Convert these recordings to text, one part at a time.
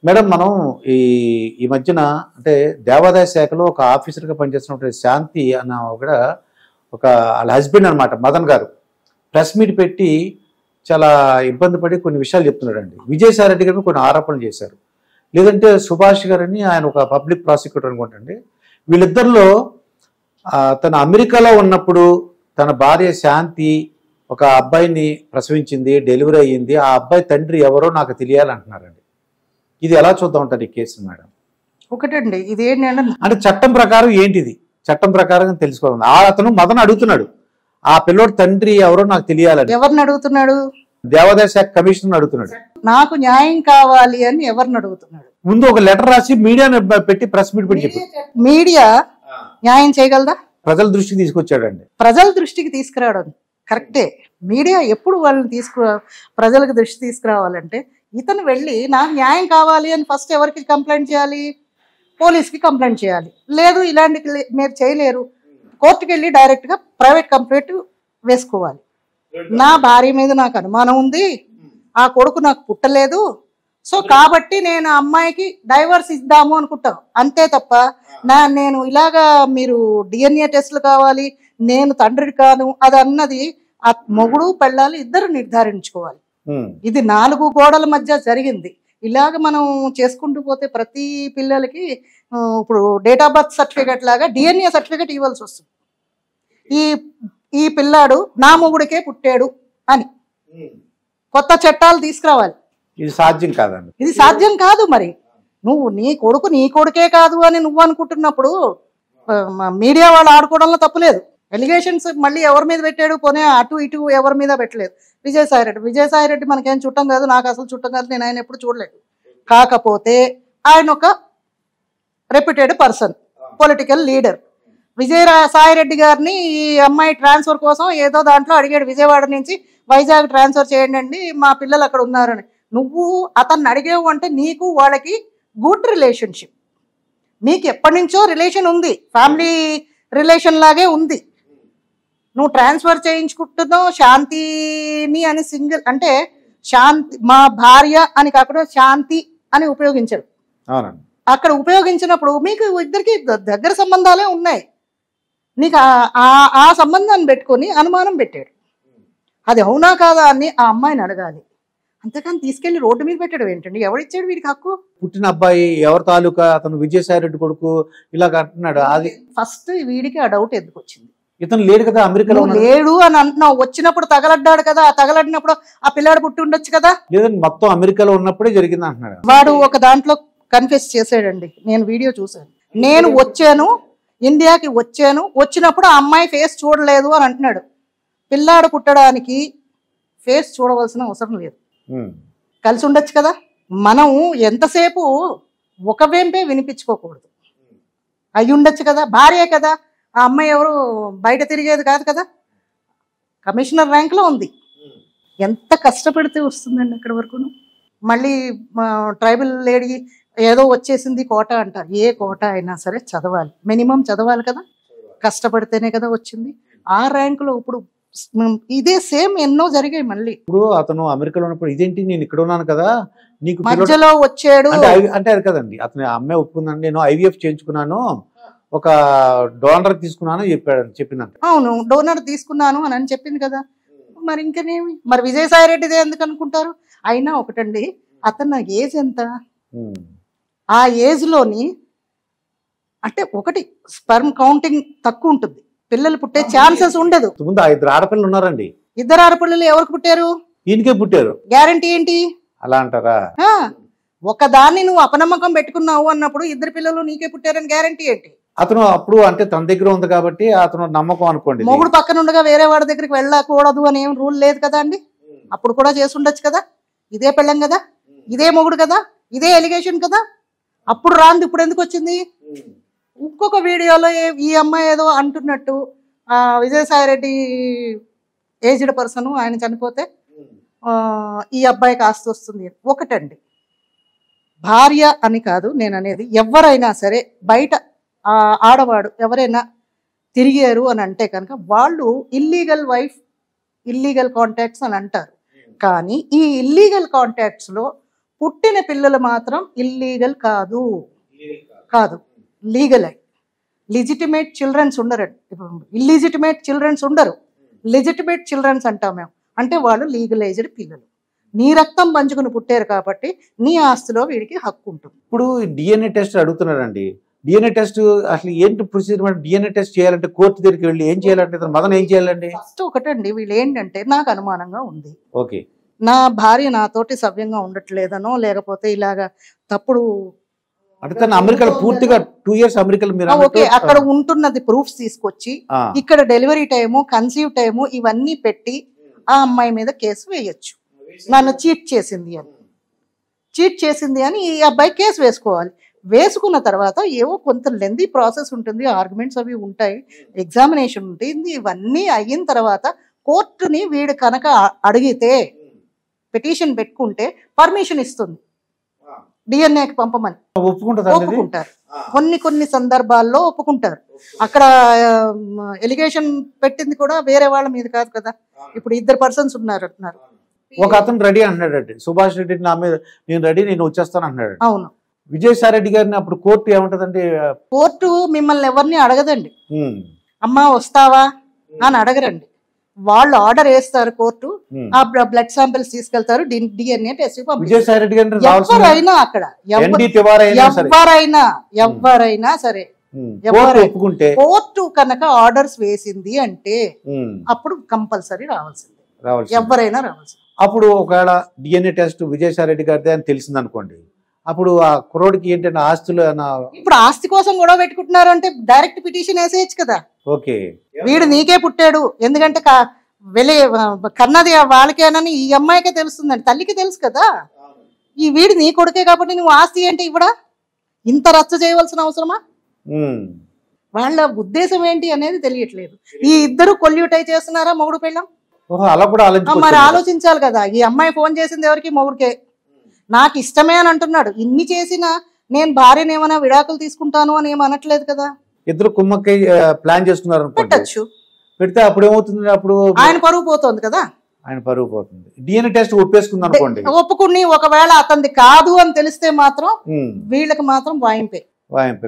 Madam మనం ఈ ఈ మధ్యన అంటే దేవాదాయ శాఖలో ఒక ఆఫీసర్గా పనిచేస్తున్నటువంటి శాంతి అన్న ఒక వాళ్ళ హస్బెండ్ అనమాట మదన్ గారు ప్రెస్ మీట్ పెట్టి చాలా ఇబ్బంది పడి కొన్ని విషయాలు చెప్తున్నాడండి. విజయసాయి రెడ్డి గారిని కొన్ని ఆరోపణలు చేశారు. లేదంటే సుభాష్ గారని ఆయన ఒక పబ్లిక్ ప్రాసిక్యూటర్ అనుకుంటండి. వీళ్ళిద్దరిలో తన అమెరికాలో ఉన్నప్పుడు తన భార్య శాంతి ఒక అబ్బాయిని ప్రసవించింది, డెలివరీ అయ్యింది. ఆ అబ్బాయి తండ్రి ఎవరో నాకు తెలియాలంటున్నారండి. ఇది ఎలా చూద్దాం ఉంటారు ఈ కేసు మేడం? ఒకటండి, ఇదేంటంటే అంటే చట్టం ప్రకారం ఏంటిది, చట్టం ప్రకారం తెలుసుకోవాలి. అతను మదన్ అడుగుతున్నాడు, ఆ పిల్లోడు తండ్రి ఎవరో నాకు తెలియాలని. ఎవరిని అడుగుతున్నాడు? దేవాదాయ శాఖ కమిషనర్ అడుగుతున్నాడు. నాకు న్యాయం కావాలి అని ఎవరిని అడుగుతున్నాడు? ముందు ఒక లెటర్ రాసి మీడియాని పెట్టి ప్రెస్ మీట్ పెట్టి చెప్పి మీడియా న్యాయం చేయగలదా? ప్రజల దృష్టికి తీసుకొచ్చాడండి. ప్రజల దృష్టికి తీసుకురావడం కరెక్టే. మీడియా ఎప్పుడు వాళ్ళని ప్రజలకు దృష్టి తీసుకురావాలంటే ఇతను వెళ్ళి నాకు న్యాయం కావాలి అని ఫస్ట్ ఎవరికి కంప్లైంట్ చేయాలి? పోలీస్కి కంప్లైంట్ చేయాలి. లేదు ఇలాంటి మీరు చేయలేరు, కోర్టుకి వెళ్ళి డైరెక్ట్గా ప్రైవేట్ కంప్లైంట్ వేసుకోవాలి. నా భార్య మీద నాకు అనుమానం ఉంది, ఆ కొడుకు నాకు పుట్టలేదు, సో కాబట్టి నేను అమ్మాయికి డైవర్స్ ఇద్దాము అనుకుంటాను, అంతే తప్ప నేను ఇలాగా మీరు డిఎన్ఏ టెస్టులు కావాలి, నేను తండ్రి కాను అది అన్నది ఆ మొగుడు పెళ్ళాలి ఇద్దరు నిర్ధారించుకోవాలి. ఇది 4 గోడల మధ్య జరిగింది. ఇలాగ మనం చేసుకుంటూ పోతే ప్రతి పిల్లలకి ఇప్పుడు డేట్ ఆఫ్ బర్త్ సర్టిఫికేట్ లాగా డిఎన్ఏ సర్టిఫికేట్ ఇవ్వాల్సి వస్తుంది. ఈ పిల్లాడు నా మొగుడికే పుట్టాడు అని కొత్త చట్టాలు తీసుకురావాలి. ఇది సాధ్యం కాదండి. ఇది సాధ్యం కాదు. మరి నువ్వు నీ కొడుకే కాదు అని నువ్వు అనుకుంటున్నప్పుడు మీడియా వాళ్ళు ఆడుకోవడంలో తప్పులేదు. ఎలిగేషన్స్ మళ్ళీ ఎవరి మీద పెట్టాడు? పోనీ అటు ఇటు ఎవరి మీద పెట్టలేదు. విజయసాయి రెడ్డి మనకేం చుట్టం కాదు, నాకు అసలు చుట్టం కాదు, నేను ఆయన ఎప్పుడు చూడలేదు. కాకపోతే ఆయన ఒక reputed person, political leader. Vijayasai Reddy గారిని ఈ అమ్మాయి ట్రాన్స్ఫర్ కోసం ఏదో దాంట్లో అడిగాడు, విజయవాడ నుంచి వైజాగ్ ట్రాన్స్ఫర్ చేయండి అండి, మా పిల్లలు అక్కడ ఉన్నారని. నువ్వు అతన్ని అడిగేవు అంటే నీకు వాళ్ళకి గుడ్ రిలేషన్షిప్, మీకు ఎప్పటి నుంచో రిలేషన్ ఉంది, ఫ్యామిలీ రిలేషన్ లాగే ఉంది. నువ్వు ట్రాన్స్ఫర్ చేయించుకుంటున్నావు శాంతిని అని సింగిల్ అంటే శాంతి మా భార్య అని కాకుండా శాంతి అని ఉపయోగించాడు. అక్కడ ఉపయోగించినప్పుడు మీకు ఇద్దరికి దగ్గర సంబంధాలే ఉన్నాయి, నీకు ఆ సంబంధాన్ని పెట్టుకొని అనుమానం పెట్టాడు. అది అవునా కాదా అని ఆ అమ్మాయిని అడగాలి, అంతేకాని తీసుకెళ్లి రోడ్డు మీద పెట్టడం ఏంటండి? ఎవడిచ్చాడు వీడికి హక్కు? పుట్టిన అబ్బాయి ఎవరి తాలూకా, అతను విజయసాయి రెడ్డి కొడుకు ఇలాగ అంటున్నాడు. అది ఫస్ట్ వీడికి ఆ డౌట్ ఎందుకు వచ్చింది? ఇతను లేడు కదా, అమెరికాలో లేడు అని అంటున్నావు, వచ్చినప్పుడు తగలడ్డాడు కదా, తగలడినప్పుడు ఆ పిల్లాడు పుట్టి ఉండొచ్చు కదా. లేదండి, మొత్తం అమెరికాలో ఉన్నప్పుడే జరిగింది అంటున్నాడు. వాడు ఒక దాంట్లో కన్ఫెస్ చేసాడండి, నేను వీడియో చూసాను, నేను వచ్చాను ఇండియాకి వచ్చినప్పుడు ఆ అమ్మాయి ఫేస్ చూడలేదు అని అంటున్నాడు. పిల్లాడు పుట్టడానికి ఫేస్ చూడవలసిన అవసరం లేదు, కలిసి ఉండొచ్చు కదా. మనం ఎంతసేపు ఒక వేంపే వినిపించుకోకూడదు, అయి ఉండొచ్చు కదా, భార్యే కదా. ఆ అమ్మాయి ఎవరు బయట తిరిగేది కాదు కదా, కమిషనర్ ర్యాంక్లో ఉంది. ఎంత కష్టపడితే వస్తుందండి అక్కడి వరకును. మళ్ళీ ట్రైబల్ లేడీ ఏదో వచ్చేసింది కోట అంటారు. ఏ కోట అయినా సరే చదవాలి, మినిమం చదవాలి కదా, కష్టపడితేనే కదా వచ్చింది. ఆ ర్యాంకులో ఇప్పుడు ఇదే సేమ్ ఎన్నో జరిగాయి. మళ్ళీ ఇప్పుడు అతను అమెరికాలో ఉన్నప్పుడు ఇదేంటి నేను ఇక్కడ ఉన్నాను కదా, నీకు మధ్యలో వచ్చాడు అంటే అది కదండి. అతను అమ్మాయి ఒప్పుకుందండి, నేను IVF చేయించుకున్నాను, ఒక డోనర్ తీసుకున్నాను చెప్పిందంట. అవును, డోనర్ తీసుకున్నాను అని చెప్పింది కదా. మరి ఇంకనేమి, మరి విజయసాయి రెడ్డిదే ఎందుకు అనుకుంటారు? అయినా ఒకటండి, అతను ఏజ్ ఎంత? ఆ ఏజ్ లోని అంటే ఒకటి స్పెర్మ్ కౌంటింగ్ తక్కువ ఉంటుంది, పిల్లలు పుట్టే ఛాన్సెస్ ఉండదు. ముందు 2 ఆడపిల్లలు ఉన్నారండి. 2 ఆడపిల్లలు ఎవరికి పుట్టారు? ఈయనకే పుట్టారు. గ్యారంటీ ఏంటి? అలా అంటారా? ఒకదాన్ని నువ్వు అపనమ్మకం పెట్టుకున్నావు అన్నప్పుడు 2 పిల్లలు నీకే పుట్టారని గ్యారంటీ ఏంటి? అతను అప్పుడు అంటే తన దగ్గర ఉంది కాబట్టి అతను నమ్మకం అనుకోండి. మొగుడు పక్కన ఉండగా వేరే వాడి దగ్గరికి వెళ్ళకూడదు అని ఏం రూల్ లేదు కదా అండి. అప్పుడు కూడా చేసి ఉండొచ్చు కదా, ఇదే పెళ్ళం కదా, ఇదే మొగుడు కదా, ఇదే ఎలిగేషన్ కదా. అప్పుడు రాంది ఇప్పుడు ఎందుకు వచ్చింది? ఇంకొక వీడియోలో ఈ అమ్మాయి ఏదో అంటున్నట్టు విజయసాయి రెడ్డి ఏజ్డ్ పర్సన్, ఆయన చనిపోతే ఈ అబ్బాయికి ఆస్తి వస్తుంది. ఒకటండి, భార్య అని కాదు నేను అనేది, ఎవరైనా సరే బయట ఆడవాడు ఎవరైనా తిరిగారు అని అంటే కనుక వాళ్ళు ఇల్లీగల్ వైఫ్, ఇల్లీగల్ కాంటాక్ట్స్ అని అంటారు. కానీ ఈ ఇల్లీగల్ కాంటాక్ట్స్లో పుట్టిన పిల్లలు మాత్రం ఇల్లీగల్ కాదు, కాదు లీగల్. లిజిటిమేట్ చిల్డ్రన్స్ ఉండరండి, ఇల్లిజిటిమేట్ చిల్డ్రన్స్ ఉండరు, లెజిటిమేట్ చిల్డ్రన్స్ అంటాం మేము. అంటే వాళ్ళు లీగలైజ్డ్ పిల్లలు, నీ రక్తం పంచుకుని పుట్టారు కాబట్టి నీ ఆస్తిలో వీడికి హక్కు ఉంటుంది. ఇప్పుడు డిఎన్ఏ టెస్ట్ అడుగుతున్నారండి. డిఎన్ఏ టెస్ట్ అసలు ఏంటి ప్రొసీజర్? డిఎన్ఏ టెస్ట్ చేయాలంటే కోర్టు దగ్గరికి వెళ్ళి ఏం చేయాలంటే మదన్ ఏం చేయాలండి? ఫస్ట్ ఒకటండి, వీళ్ళు ఏంటంటే నాకు అనుమానంగా ఉంది, ఓకే నా భార్య నాతోటి సవ్యంగా ఉండట్లేదనో లేకపోతే ఇలాగా తప్పుడు అంటే తను అమెరికాలో పూర్తిగా 2 years అమెరికాలో మీరు ఓకే అక్కడ ఉంటున్నది ప్రూఫ్స్ తీసుకొచ్చి ఇక్కడ డెలివరీ టైము, కన్సీవ్ టైము ఇవన్నీ పెట్టి ఆ అమ్మాయి మీద కేసు వేయొచ్చు. నన్ను చీట్ చేసింది అని ఈ అబ్బాయి కేసు వేసుకోవాలి. వేసుకున్న తర్వాత ఏవో కొంత లెందీ ప్రాసెస్ ఉంటుంది, ఆర్గ్యుమెంట్స్ అవి ఉంటాయి, ఎగ్జామినేషన్ ఉంటుంది. ఇవన్నీ అయిన తర్వాత కోర్టుని వీడు కనుక అడిగితే పిటిషన్ పెట్టుకుంటే పర్మిషన్ ఇస్తుంది డిఎన్ఏకి పంపమని. ఒప్పుకుంటారు, కొన్ని సందర్భాల్లో ఒప్పుకుంటారు. అక్కడ ఎలిగేషన్ పెట్టింది కూడా వేరే వాళ్ళ మీద కాదు కదా, ఇప్పుడు 2 persons ఉన్నారు అంటున్నారు. ఒక అతను రెడీ అంటున్నాడు, సుభాష్ రెడ్డి నా మీద నేను రెడీ, నేను వచ్చేస్తాను అంటున్నాడు. అవును, విజయసాయి రెడ్డి గారిని అప్పుడు కోర్టు ఏమంటదండి? కోర్టు మిమ్మల్ని ఎవరిని అడగదండి, అమ్మా వస్తావా అని అడగరండి. వాళ్ళు ఆర్డర్ వేస్తారు, కోర్టు ఆ బ్లడ్ శాంపిల్స్ తీసుకెళ్తారు, డిఎన్ఏ టెస్ట్. విజయసాయి రెడ్డి గారిని ఎవరైనా అక్కడ ఎవరైనా సరే కోర్టు కనుక ఆర్డర్స్ వేసింది అంటే అప్పుడు కంపల్సరీ రావాల్సిందే, ఎవరైనా రావాల్సింది. అప్పుడు ఒకవేళ డిఎన్ఏ టెస్ట్ విజయసాయి రెడ్డి గారిదే అని తెలిసింది అనుకోండి, అప్పుడు ఆ కుర్రోడికి ఏంటంటే ఆస్తులు ఇప్పుడు ఆస్తి కోసం గొడవ పెట్టుకుంటున్నారు అంటే డైరెక్ట్ పిటిషన్ వేసేయచ్చు కదా. ఓకే వీడు నీకే పుట్టాడు, ఎందుకంటే కన్నది వాళ్ళకేనని ఈ అమ్మాయికే తెలుస్తుందండి, తల్లికి తెలుసు కదా. ఈ వీడు నీ కొడుకే కాబట్టి నువ్వు ఆస్తి ఏంటి ఇవ్వడా, ఇంత రచ్చ చేయవలసిన అవసరమా? వాళ్ళ ఉద్దేశం ఏంటి అనేది తెలియట్లేదు. ఈ ఇద్దరు కొల్యూటై చేస్తున్నారా మొగుడు పెళ్ళం? మరి ఆలోచించాలి కదా. ఈ అమ్మాయి ఫోన్ చేసింది ఎవరికి? మొగుడికే. నాకు ఇష్టమే అని అంటున్నాడు. ఇన్ని చేసినా నేను భార్యను ఏమైనా విడాకులు తీసుకుంటాను అని ఏమనట్లేదు కదా. ఇద్దరు కుమ్మక్కై ప్లాన్ చేస్తున్నారు, పెట్టచ్చు. పెడితే అప్పుడు ఏమవుతుంది? అప్పుడు ఆయన పరువు పోతుంది కదా. ఆయన పరువు పోతుంది. డిఎన్ఏ టెస్ట్ ఒప్పేసుకుంది అనుకోండి, ఒప్పుకుని ఒకవేళ అతనిది కాదు అని తెలిస్తే మాత్రం వీళ్ళకి మాత్రం వాయింపే.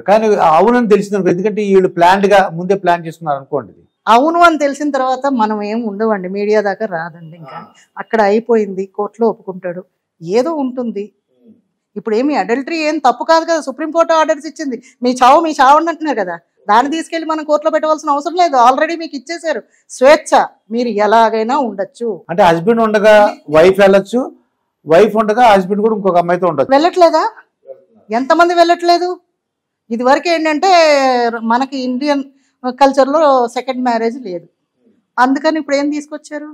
కానీ అవునని తెలిసింది, ఎందుకంటే వీళ్ళు ప్లాన్డ్ గా ముందే ప్లాన్ చేసుకున్నారు అనుకోండి. అవును అని తెలిసిన తర్వాత మనం ఏం ఉండవండి, మీడియా దాకా రాదండి. ఇంకా అక్కడ అయిపోయింది, కోర్టులో ఒప్పుకుంటాడు, ఏదో ఉంటుంది. ఇప్పుడు ఏమి అడల్టరీ ఏం తప్పు కాదు కదా, సుప్రీంకోర్టు ఆర్డర్స్ ఇచ్చింది. మీ చావు అంటున్నారు కదా, దాన్ని తీసుకెళ్లి మనం కోర్టులో పెట్టవలసిన అవసరం లేదు. ఆల్రెడీ మీకు ఇచ్చేసారు స్వేచ్ఛ, మీరు ఎలాగైనా ఉండొచ్చు. అంటే హస్బెండ్ ఉండగా వైఫ్ వెళ్ళొచ్చు, వైఫ్ ఉండగా హస్బెండ్ కూడా ఇంకొక అమ్మాయితో ఉండొచ్చు. వెళ్ళట్లేదా? ఎంతమంది వెళ్ళట్లేదు? ఇది వరకు ఏంటంటే మనకి ఇండియన్ కల్చర్లో సెకండ్ మ్యారేజ్ లేదు, అందుకని ఇప్పుడు ఏం తీసుకొచ్చారు?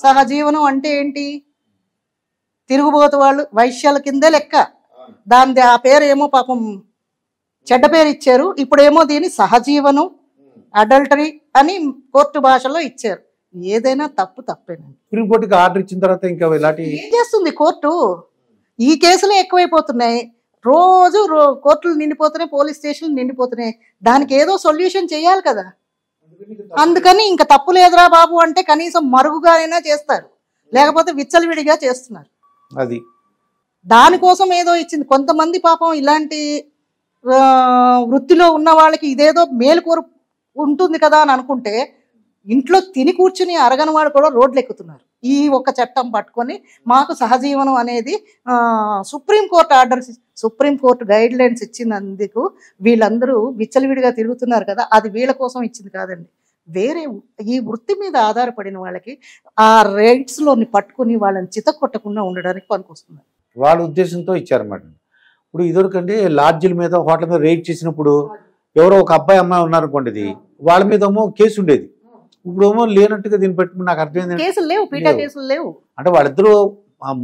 సహజీవనం అంటే ఏంటి? తిరుగుబోతు వాళ్ళు వైశ్యాల కిందే లెక్క. దాని ఆ పేరు ఏమో పాపం చెడ్డ పేరు ఇచ్చారు. ఇప్పుడేమో దీన్ని సహజీవనం, అడల్టరీ అని కోర్టు భాషలో ఇచ్చారు. ఏదైనా తప్పేనండి. సుప్రీంకోర్టుకి ఆర్డర్ ఇచ్చిన తర్వాత ఇంకా ఇలాంటి ఏం చేస్తుంది కోర్టు? ఈ కేసులు ఎక్కువైపోతున్నాయి, రోజు కోర్టులు నిండిపోతున్నాయి, పోలీస్ స్టేషన్లు నిండిపోతున్నాయి. దానికి ఏదో సొల్యూషన్ చేయాలి కదా. అందుకని ఇంకా తప్పు లేదురా బాబు అంటే కనీసం మరుగుగా అయినా చేస్తారు, లేకపోతే విచ్చలవిడిగా చేస్తున్నారు. అది దానికోసం ఏదో ఇచ్చింది. కొంతమంది పాపం ఇలాంటి వృత్తిలో ఉన్న వాళ్ళకి ఇదేదో మేలుకోరు ఉంటుంది కదా అని అనుకుంటే ఇంట్లో తిని కూర్చుని అరగని వాడు కూడా రోడ్లు ఎక్కుతున్నారు. ఈ ఒక చట్టం పట్టుకొని మాకు సహజీవనం అనేది supreme court orders, supreme court guide lines ఇచ్చినందుకు వీళ్ళందరూ విచ్చలవిడిగా తిరుగుతున్నారు కదా. అది వీళ్ళ కోసం ఇచ్చింది కాదండి, వేరే ఈ వృత్తి మీద ఆధారపడిన వాళ్ళకి ఆ రైట్స్లోని పట్టుకుని వాళ్ళని చితకొట్టకుండా ఉండడానికి పనికొస్తున్నారు. వాళ్ళ ఉద్దేశంతో ఇచ్చారన్నమాట. ఇప్పుడు ఇదొరకండి లాడ్జిల మీద హోటల్ మీద రేట్ చేసినప్పుడు ఎవరో ఒక అబ్బాయి అమ్మాయి ఉన్నారనుకోండి, ఇది వాళ్ళ మీద ఏమో కేసు ఉండేది. ఇప్పుడు ఏమో లేనట్టుగా దీన్ని పెట్టుకుని నాకు అర్థమైంది, కేసులు లేవు, పీటా కేసులు లేవు. అంటే వాళ్ళిద్దరూ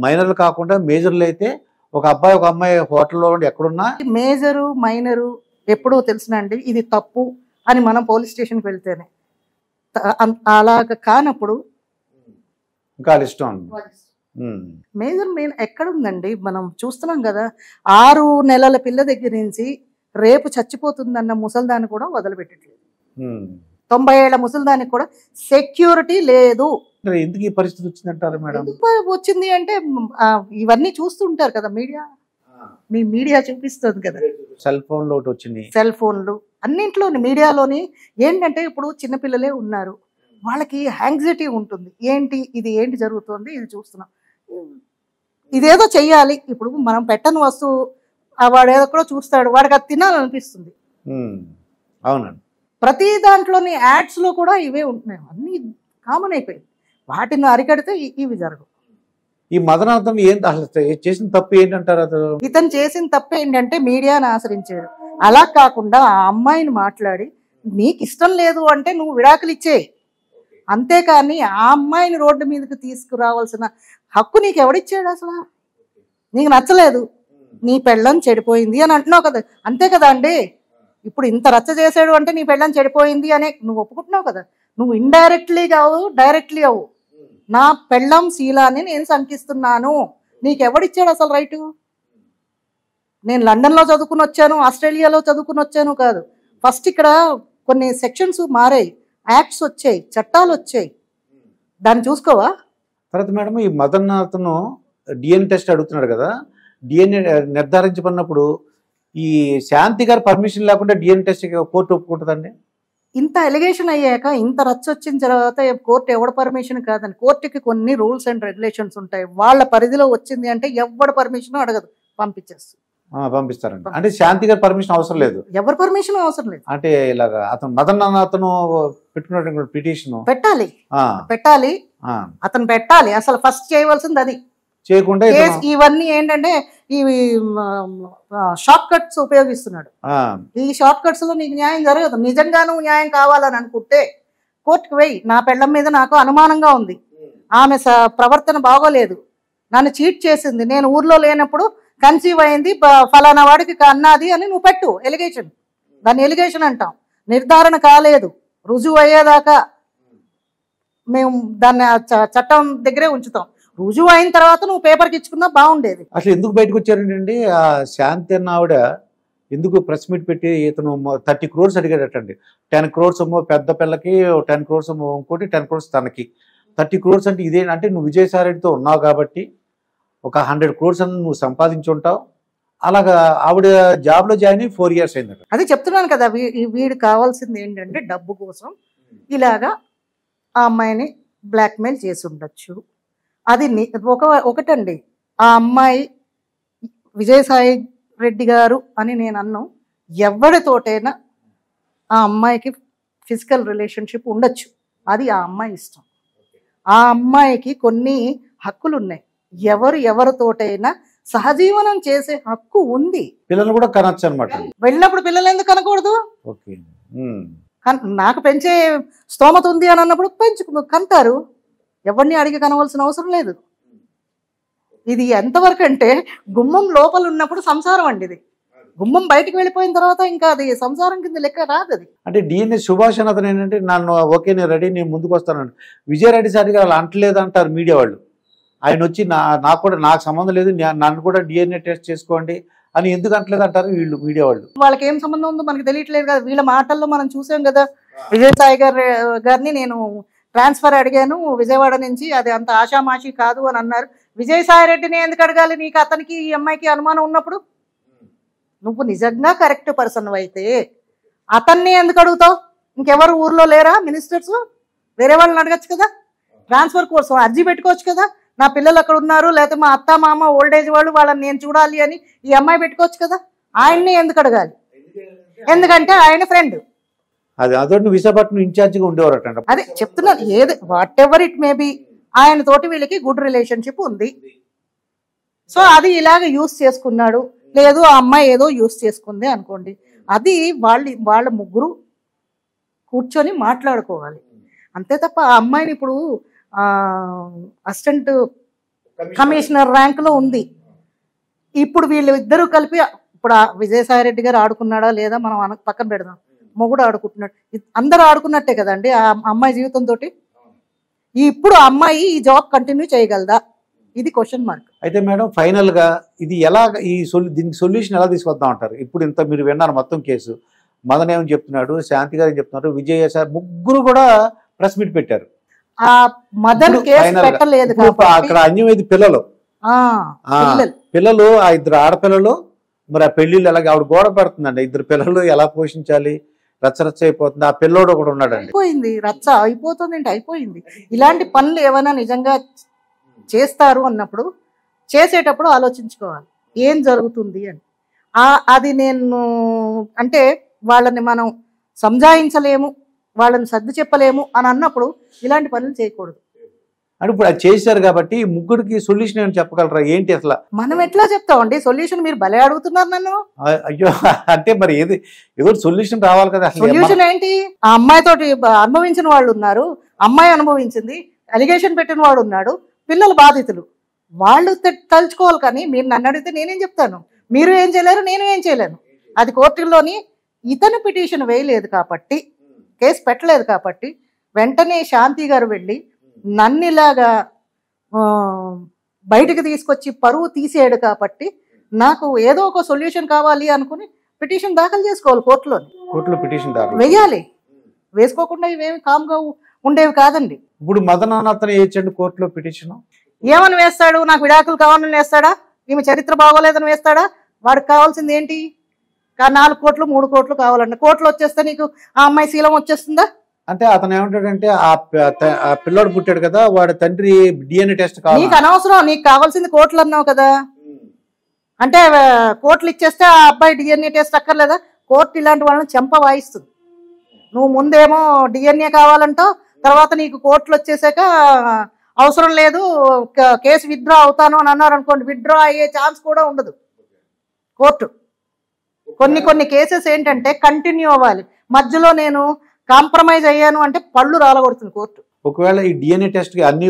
మైనర్లు కాకుండా మేజర్లు అయితే ఒక అబ్బాయి ఒక అమ్మాయి హోటల్లో ఎక్కడున్నా మేజరు మైనరు ఎప్పుడో తెలిసినండి ఇది తప్పు అని మనం పోలీస్ స్టేషన్కి వెళ్తేనే. అలాగ కానప్పుడు ఇంకా ఇష్టం. మేజర్ ఎక్కడ ఉందండి? మనం చూస్తున్నాం కదా, 6 నెలల పిల్ల దగ్గర నుంచి రేపు చచ్చిపోతుందన్న ముసల్దాన్ని కూడా వదిలిపెట్టట్లేదు. 90 ఏళ్ల ముసల్దానికి కూడా సెక్యూరిటీ లేదు. ఎందుకు ఈ పరిస్థితి వచ్చిందంటారు మేడం? ఎందుకు వచ్చింది అంటే ఇవన్నీ చూస్తుంటారు కదా మీడియా, మీ మీడియా చూపిస్తుంది కదా. సెల్ ఫోన్ లో ఒకటి వచ్చింది, సెల్ ఫోన్లు అన్నింట్లోని మీడియాలోని ఏంటంటే ఇప్పుడు చిన్నపిల్లలే ఉన్నారు, వాళ్ళకి యాంగ్జైటీ ఉంటుంది. ఇది ఏంటి జరుగుతుంది, ఇది చూస్తున్నాం, ఇదేదో చెయ్యాలి. ఇప్పుడు మనం పెట్టని వస్తువు వాడు ఎక్కడో చూస్తాడు, వాడికి అది తినాలనిపిస్తుంది. అవునండి. ప్రతి దాంట్లోని యాడ్స్ లో కూడా ఇవే ఉంటున్నాయి, అన్ని కామన్ అయిపోయింది. వాటిని అరికడితే ఇవి జరగవు. ఈ మదనార్థం ఏంటి అసలు చేసిన తప్పు ఏంటంటారు? అసలు ఇతను చేసిన తప్పు ఏంటంటే మీడియాను ఆశ్రయించాడు. అలా కాకుండా ఆ అమ్మాయిని మాట్లాడి నీకు ఇష్టం లేదు అంటే నువ్వు విడాకులు ఇచ్చేయి, అంతేకాని ఆ అమ్మాయిని రోడ్డు మీదకి తీసుకురావాల్సిన హక్కు నీకు ఎవడిచ్చాడు? అసలు నీకు నచ్చలేదు, నీ పెళ్ళం చెడిపోయింది అని అంటున్నావు కదా, అంతే కదా అండి. ఇప్పుడు ఇంత రచ్చ చేసాడు అంటే నీ పెళ్ళం చెడిపోయింది అనే నువ్వు ఒప్పుకుంటున్నావు కదా. నువ్వు ఇండైరెక్ట్లీ కావు, డైరెక్ట్లీ అవు. నా పెళ్ళం శీలాన్ని నేను శంకిస్తున్నాను, నీకెవడిచ్చాడు అసలు రైటు? నేను లండన్లో చదువుకుని వచ్చాను, ఆస్ట్రేలియాలో చదువుకుని వచ్చాను కాదు. ఫస్ట్ ఇక్కడ కొన్ని సెక్షన్స్ మారాయి, యాక్ట్స్ వచ్చాయి, చట్టాలు వచ్చాయి, దాన్ని చూసుకోవా? తర్వాత మేడం ఈ మదన్ అతను డిఎన్ఏ టెస్ట్ అడుగుతున్నాడు కదా, డిఎన్ఏ నిర్ధారించబడినప్పుడు ఈ శాంతి గారు పర్మిషన్ లేకుండా డిఎన్ఏ టెస్ట్ కోర్టు ఒప్పుకుంటుందండి? ఇంత ఎలిగేషన్ అయ్యాక, ఇంత రచ్చ వచ్చిన తర్వాత కోర్టు ఎవడ పర్మిషన్ కాదని, కోర్టుకి కొన్ని రూల్స్ అండ్ రెగ్యులేషన్స్ ఉంటాయి. వాళ్ళ పరిధిలో వచ్చింది అంటే ఎవడ పర్మిషన్ అడగదు, పంపించేస్తుంది. పంపిస్తారండి. అంటే శాంతి గారి పర్మిషన్ అవసరం లేదు, ఎవరి పర్మిషన్ అవసరం లేదు. అంటే ఇలాగా అతను మదన్ అతను పెట్టుకున్న పిటిషన్ పెట్టాలి, అతను పెట్టాలి. అసలు ఫస్ట్ చేయవలసింది అది. చేయకుండా ఇవన్నీ ఏంటంటే ఇవి షార్ట్ కట్స్ ఉపయోగిస్తున్నాడు. ఈ షార్ట్ కట్స్ లో నీకు న్యాయం జరగదు. నిజంగా నువ్వు న్యాయం కావాలని అనుకుంటే కోర్టుకు వెయ్యి. నా పెళ్ళం మీద నాకు అనుమానంగా ఉంది, ఆమె ప్రవర్తన బాగోలేదు, నన్ను చీట్ చేసింది, నేను ఊర్లో లేనప్పుడు కన్సీవ్ అయింది, ఫలానా వాడికి అన్నది అని నువ్వు పెట్టు ఎలిగేషన్. దాన్ని ఎలిగేషన్ అంటాం. నిర్ధారణ కాలేదు, రుజువు అయ్యేదాకా మేము దాన్ని చట్టం దగ్గరే ఉంచుతాం. రుజువు అయిన తర్వాత నువ్వు పేపర్కి ఇచ్చుకున్నా బాగుండేది. అసలు ఎందుకు బయటకు వచ్చారండి? ఆ శాంతి అన్న ఆవిడ ఎందుకు ప్రెస్ మీట్ పెట్టి ఇతను 30 crores అడిగాడటండి. 10 crores ఏమో పెద్ద పిల్లకి, 10 crores ఏమో ఇంకోటి, 10 crores తనకి. 30 crores అంటే ఇదేంటంటే నువ్వు విజయసాయిరెడ్డితో ఉన్నావు కాబట్టి ఒక 100 crores అని నువ్వు సంపాదించి ఉంటావు. అలాగా ఆవిడ జాబ్లో జాయిన్ అయ్యి 4 years అయిందట. అదే చెప్తున్నాను కదా, వీడు కావాల్సింది ఏంటంటే డబ్బు కోసం ఇలాగా ఆ అమ్మాయిని బ్లాక్మెయిల్ చేసి ఉండొచ్చు. అది ఒకటండి, ఆ అమ్మాయి విజయసాయి రెడ్డి గారు అని నేను అన్నాను, ఎవరితోటైనా ఆ అమ్మాయికి ఫిజికల్ రిలేషన్షిప్ ఉండొచ్చు, అది ఆ అమ్మాయి ఇష్టం. ఆ అమ్మాయికి కొన్ని హక్కులు ఉన్నాయి, ఎవరితోటైనా సహజీవనం చేసే హక్కు ఉంది. పిల్లలు కూడా కనొచ్చు అనమాట. వెళ్ళినప్పుడు పిల్లలు ఎందుకు కనకూడదు? నాకు పెంచే స్తోమత ఉంది అని అన్నప్పుడు కంటారు, ఎవరిని అడిగి కనవలసిన అవసరం లేదు. ఇది ఎంతవరకు అంటే గుమ్మం లోపల ఉన్నప్పుడు సంసారం అండి, ఇది గుమ్మం బయటకు వెళ్ళిపోయిన తర్వాత ఇంకా అది సంసారం కింద లెక్క రాదు. అది అంటే డిఎన్ఏ సుభాష్ అతను ఏంటంటే నన్ను ఓకే నేను రెడీ, నేను ముందుకు వస్తానండి. విజయరెడ్డి సార్ గారు అలా అంటలేదు అంటారు మీడియా వాళ్ళు. ఆయన వచ్చి నాకు సంబంధం లేదు, నన్ను కూడా డిఎన్ఏ టెస్ట్ చేసుకోండి అని ఎందుకు అంటలేదు అంటారు వీళ్ళు మీడియా వాళ్ళు. వాళ్ళకి ఏం సంబంధం ఉందో మనకు తెలియట్లేదు కదా. వీళ్ళ మాటల్లో మనం చూసాం కదా, విజయసాయి గారిని నేను ట్రాన్స్ఫర్ అడిగాను విజయవాడ నుంచి, అది అంత ఆషామాషి కాదు అని అన్నారు. విజయసాయి రెడ్డిని ఎందుకు అడగాలి? నీకు అతనికి ఈ అమ్మాయికి అనుమానం ఉన్నప్పుడు నువ్వు నిజంగా కరెక్ట్ పర్సన్ అయితే అతన్ని ఎందుకు అడుగుతావు? ఇంకెవరు ఊర్లో లేరా మినిస్టర్స్? వేరే వాళ్ళని అడగచ్చు కదా, ట్రాన్స్ఫర్ కోసం అర్జీ పెట్టుకోవచ్చు కదా. నా పిల్లలు అక్కడ ఉన్నారు, లేకపోతే మా అత్త మామ ఓల్డ్ ఏజ్ వాళ్ళని నేను చూడాలి అని ఈ అమ్మాయి పెట్టుకోవచ్చు కదా. ఆయన్ని ఎందుకు అడగాలి? ఎందుకంటే ఆయన ఫ్రెండ్. అదొకటి విశాఖపట్నం ఇన్ఛార్జిగా ఉండేవారట. అదే చెప్తున్నాను, ఏది what ever it may be, ఆయన తోటి వీళ్ళకి గుడ్ రిలేషన్షిప్ ఉంది. సో అది ఇలాగ యూస్ చేసుకున్నాడు, లేదు ఆ అమ్మాయి ఏదో యూస్ చేసుకుంది అనుకోండి, అది వాళ్ళ ముగ్గురు కూర్చొని మాట్లాడుకోవాలి అంతే తప్ప ఆ అమ్మాయిని ఇప్పుడు అసిస్టెంట్ కమిషనర్ ర్యాంకులో ఉంది. ఇప్పుడు వీళ్ళు ఇద్దరు కలిపి, ఇప్పుడు విజయసాయి రెడ్డి గారు ఆడుకున్నాడా లేదా మనం పక్కన పెడదాం, మొగుడు ఆడుకుంటున్నాడు, అందరూ ఆడుకున్నట్టే కదండి ఆ అమ్మాయి జీవితంతో. ఇప్పుడు ఆ అమ్మాయి ఈ జాబ్ కంటిన్యూ చేయగలదా? ఇది క్వశ్చన్ మార్క్. అయితే మేడం ఫైనల్ గా ఇది ఎలా దీనికి సొల్యూషన్ ఎలా తీసుకొద్దాం అంటారు? ఇప్పుడు ఇంత మీరు విన్నారు మొత్తం కేసు, మదన్ ఏమని చెప్తున్నాడు, శాంతి గారు చెప్తున్నారు, విజయ్ సార్ ముగ్గురు కూడా ప్రెస్ మీట్ పెట్టారు. ఆ మదర్ ఇప్పుడు కేసు final గా పెట్టలేదు ఇప్పుడు కాబట్టి అక్కడ అన్యమైంది పిల్లలు ఆ, ఆ, పిల్లలు పిల్లలు ఆ ఇద్దరు ఆడపిల్లలు మరి ఆ పెళ్లిళ్ళు ఎలాగ ఆవిడ గోడ పడుతుందండి ఇద్దరు పిల్లలు ఎలా పోషించాలి రచ్చరచ్చ అయిపోతుంది ఆ పిల్లోడు ఒకడు ఉన్నాడండి అయిపోయింది, రచ్చ అయిపోతుంది అంటే అయిపోయింది. ఇలాంటి పనులు ఏమైనా నిజంగా చేస్తారు అన్నప్పుడు చేసేటప్పుడు ఆలోచించుకోవాలి ఏం జరుగుతుంది అని. అది నేను అంటే వాళ్ళని మనం సంజాయించలేము, వాళ్ళని సర్ది చెప్పలేము అని అన్నప్పుడు ఇలాంటి పనులు చేయకూడదు. అంటే ఇప్పుడు అది చేశారు కాబట్టి ఈ ముగ్గురికి సొల్యూషన్ ఏమైనా చెప్పగలరా ఏంటి అసలు మనం ఎట్లా చెప్తామండి సొల్యూషన్? మీరు భలే అడుగుతున్నారు నన్ను. అయ్యో అంటే మరి ఏదో సొల్యూషన్ రావాలి కదా అసలు సొల్యూషన్ ఏంటి? ఆ అమ్మాయితోటి అనుభవించిన వాళ్ళు ఉన్నారు, అమ్మాయి అనుభవించింది, అలిగేషన్ పెట్టిన వాడు ఉన్నాడు, పిల్లలు బాధితులు, వాళ్ళు తలుచుకోవాలి. కానీ మీరు నన్ను అడిగితే నేనేం చెప్తాను? మీరు ఏం చేయలేరు, నేను ఏం చేయలేను. అది కోర్టుల్లోని ఇతను పిటిషన్ వేయలేదు కాబట్టి, కేసు పెట్టలేదు కాబట్టి వెంటనే శాంతి గారు వెళ్ళి నన్ను ఇలాగా బయటకు తీసుకొచ్చి పరువు తీసేయడు కాబట్టి నాకు ఏదో ఒక సొల్యూషన్ కావాలి అనుకుని పిటిషన్ దాఖలు చేసుకోవాలి కోర్టులో పిటిషన్ దాఖలు వెయ్యాలి. వేసుకోకుండా ఇవేమి కామ్గా ఉండేవి కాదండి. ఇప్పుడు మదన్ అతను వేయచ్చండి కోర్టులో పిటిషన్ ఏమని వేస్తాడు? నాకు విడాకులు కావాలని వేస్తాడా? ఈమె చరిత్ర బాగోలేదని వేస్తాడా? వాడికి కావాల్సింది ఏంటి? 4 కోట్లు 3 కోట్లు కావాలండి. కోట్లు వచ్చేస్తే నీకు ఆ అమ్మాయి శీలం వచ్చేస్తుందా? అంటే అతను ఏమంటాడంటే ఆ పిల్లోడు పుట్టాడు కదా వాడి తండ్రి డిఎన్ఏ టెస్ట్ కావాలి. నీకు అనవసరం, నీకు కావాల్సింది కోట్లు అన్నావు కదా. అంటే కోట్లు ఇచ్చేస్తే ఆ అబ్బాయి డిఎన్ఏ టెస్ట్ అక్కర్లేదా? కోర్టు ఇలాంటి వాళ్ళని చెంప వాయిస్తుంది. నువ్వు ముందేమో డిఎన్ఏ కావాలంటావు, తర్వాత నీకు కోర్టులు వచ్చేసాక అవసరం లేదు కేసు విత్డ్రా అవుతాను అని అన్నారు అనుకోండి, విత్డ్రా అయ్యే ఛాన్స్ కూడా ఉండదు. కోర్టు కొన్ని కేసెస్ ఏంటంటే కంటిన్యూ అవ్వాలి. మధ్యలో నేను కాంప్రమైజ్ అయ్యాను అంటే పళ్ళు రాలగొడుతుంది కోర్టు. ఒకవేళ ఈ డిఎన్ఏ టెస్ట్ అన్ని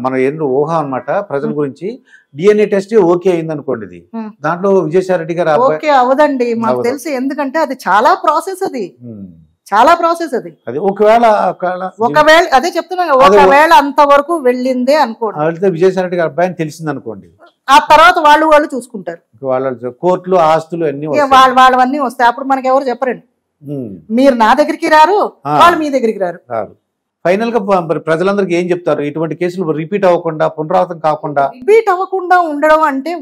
మన ఏంటో ఊహ అనమాట ప్రజల గురించి డిఎన్ఏ టెస్ట్ ఓకే అయింది అనుకోండి, ఇది దాంట్లో విజయసాయి రెడ్డి గారు ఓకే అవదండి మాకు తెలుసు. ఎందుకంటే అది చాలా ప్రాసెస్, అది చాలా ప్రాసెస్. అది ఒకవేళ అదే చెప్తున్నా, ఒకవేళ అంతవరకు వెళ్ళిందే అనుకోండి, విజయసాయి రెడ్డి గారి అబ్బాయిని తెలిసింది అనుకోండి, ఆ తర్వాత వాళ్ళు చూసుకుంటారు. వాళ్ళ కోర్టులు ఆస్తులు అన్ని వాళ్ళవన్నీ వస్తాయి. అప్పుడు మనకి ఎవరు చెప్పరండి, మీరు నా దగ్గరికి రారు, వాళ్ళు మీ దగ్గరికి రారు. ఫైనల్ గా ప్రజలందరికీ ఏం చెప్తారు? ఇటువంటి కేసులు రిపీట్ అవ్వకుండా పునరావృతం కాకుండా రిపీట్ అవ్వకుండా ఉండడం అంటే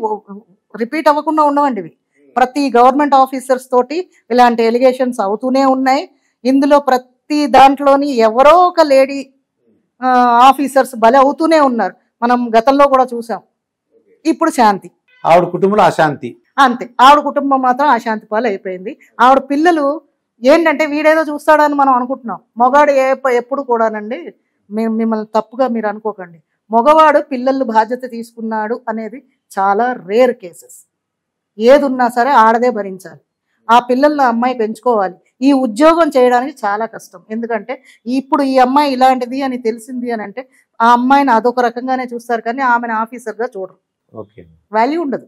రిపీట్ అవ్వకుండా ఉండవండి. ప్రతి గవర్నమెంట్ ఆఫీసర్స్ తోటి ఇలాంటి ఎలిగేషన్స్ అవుతూనే ఉన్నాయి. ఇందులో ప్రతి దాంట్లోని ఎవరో ఒక లేడీ ఆఫీసర్స్ బలి అవుతూనే ఉన్నారు. మనం గతంలో కూడా చూసాం. ఇప్పుడు శాంతి, ఆవిడ కుటుంబంలో అశాంతి, అంతే. ఆవిడ కుటుంబం మాత్రం అశాంతి పాలు అయిపోయింది. ఆవిడ పిల్లలు ఏంటంటే వీడేదో చూస్తాడని మనం అనుకుంటున్నాం. మగాడు ఎప్పుడు కూడానండి, మిమ్మల్ని తప్పుగా మీరు అనుకోకండి, మగవాడు పిల్లలు బాధ్యత తీసుకున్నాడు అనేది చాలా రేర్ కేసెస్. ఏది ఉన్నా సరే ఆడదే భరించాలి. ఆ పిల్లల్ని అమ్మాయి పెంచుకోవాలి. ఈ ఉద్యోగం చేయడానికి చాలా కష్టం. ఎందుకంటే ఇప్పుడు ఈ అమ్మాయి ఇలాంటిది అని తెలిసింది అని అంటే ఆ అమ్మాయిని అదొక రకంగానే చూస్తారు, కానీ ఆమెను ఆఫీసర్గా చూడరు. వాల్యూ ఉండదు.